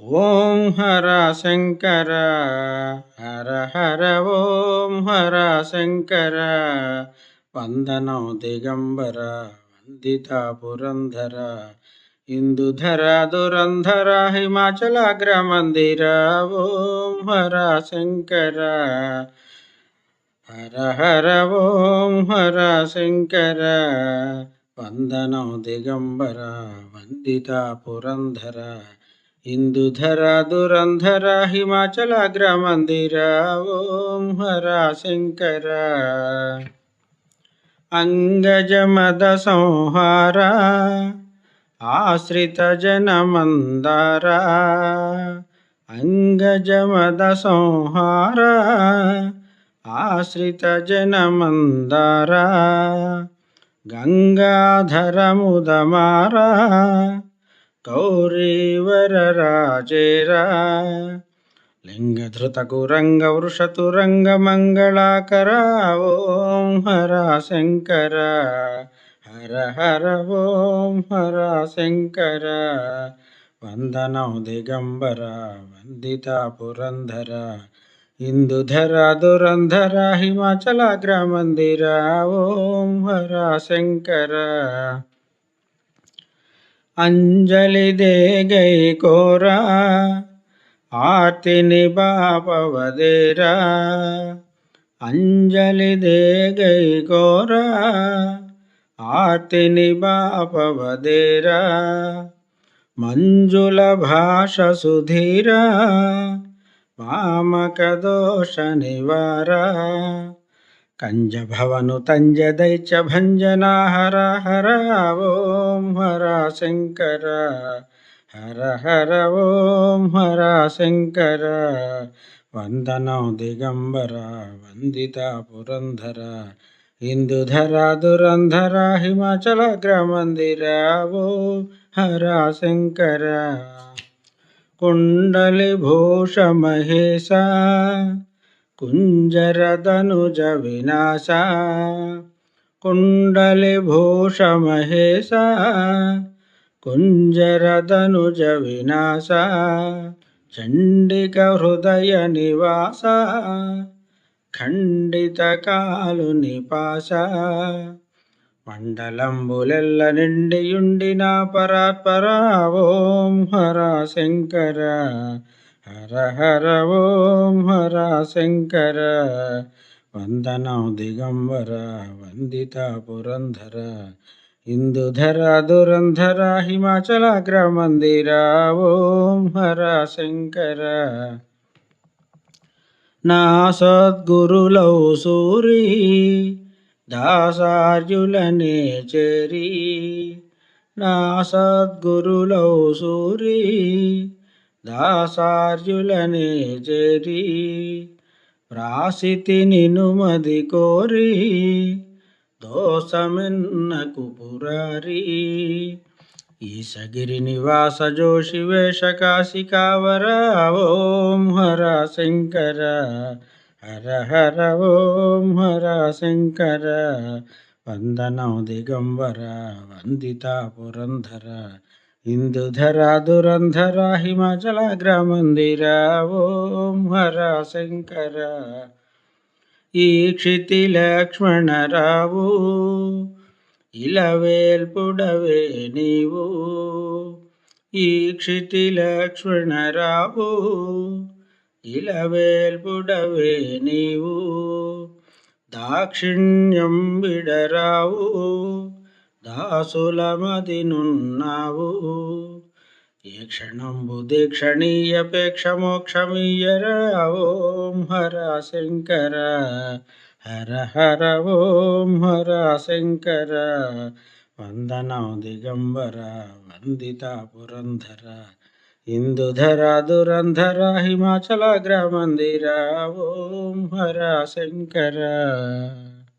ఓం హర శంకర హర హర ఓం హర శంకర వందనం దిగంబర వందిత పురంధర ఇందుధర దురంధర హిమాచలాగ్రమందిర ఓం హర శంకర హర హర ఓం హర శంకర వందనం దిగంబర వందిత పురంధర ఇందుధర దురంధర హిమాచలాగ్రమందిర ఓం హర శంకర అంగజమద సంహార ఆశ్రిత జనమందార అంగజమద సంహార ఆశ్రిత జనమందార గంగాధర ముదమార గౌరీవర రాజేరా లింగధృత కురంగ వృషతురంగ మంగళాకర ఓం హర శంకర హర హర ఓం హర శంకర వందనం దిగంబర వందిత పురంధర ఇందుధర దురంధర హిమాచలాగ్రమందిర ఓం హర శంకర అంజలి దే గై కోరా ఆర్తిని బాపవదేరా అంజలి దే గై కోరా ఆర్తిని బాపవదేరా మంజుల భాష సుధీరా మామక దోష నివార కంజభవను తంజ దైత్య భంజనా హర హర ఓం హర శంకర హర హర ఓం హర శంకర వందనం దిగంబర వందిత పురంధర ఇందుధర దురంధర హిమాచలాగ్రమందిర ఓం హర శంకర కుండలి భూష మహేశ కుంజరదనుజ వినాశ కుండలి భూష మహేశ కుంజరదనుజ వినాశ చండిక హృదయ నివాస ఖండిత కాలు నిపాస మండలంబులెల్ల నిండియుండిన పరాత్పర ఓం హర శంకర హర హర ఓం హర శంకర వందనం దిగంబర వందిత పురంధర ఇందుధర దురంధర హిమాచలాగ్రమందిర ఓం హర శంకర నా సద్గురులౌ సూరి దాసార్యులనే చేరి నా సద్గురులౌ సూరి దాసార్యులనే చేరి ప్రాసితి నినుమది కోరి దోసమెన్నకు పురారి ఈశగిరి నివాస జోషి వేష కాశికావర ఓం హర శంకర హర హర ఓం హర శంకర వందనం దిగంబర వందిత పురంధర ఇందుధర దురంధర హిమాచలాగ్రమందిర ఓం హర శంకర ఈక్షితి లక్ష్మణరావు ఇలవేల్పుడవే నీవు ఈక్షితి లక్ష్మణరావు ఇలవేల్పుడవే నీవు దాక్షిణ్యం విడరావు దాసులమదినున్నావు ఏ క్షణంబు దీక్షణీయపేక్ష మోక్షమీయర ఓం హర శంకర హర హర ఓం హర శంకర వందనం దిగంబర వందిత పురంధర ఇందుధర దురంధర హిమాచలాగ్రమందిర ఓం హర శంకర